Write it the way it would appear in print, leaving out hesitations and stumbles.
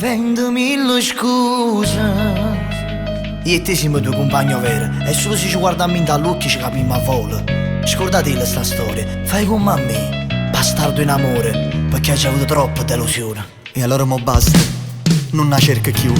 vendo mille scuse. Io e te siamo due compagni veri, e solo se ci guardiamo in dall'occhio ci capiamo a volo. Scordatela sta storia, fai come a me, bastardo in amore, perché hai avuto troppa delusione. E allora mo basta, non la cerca più.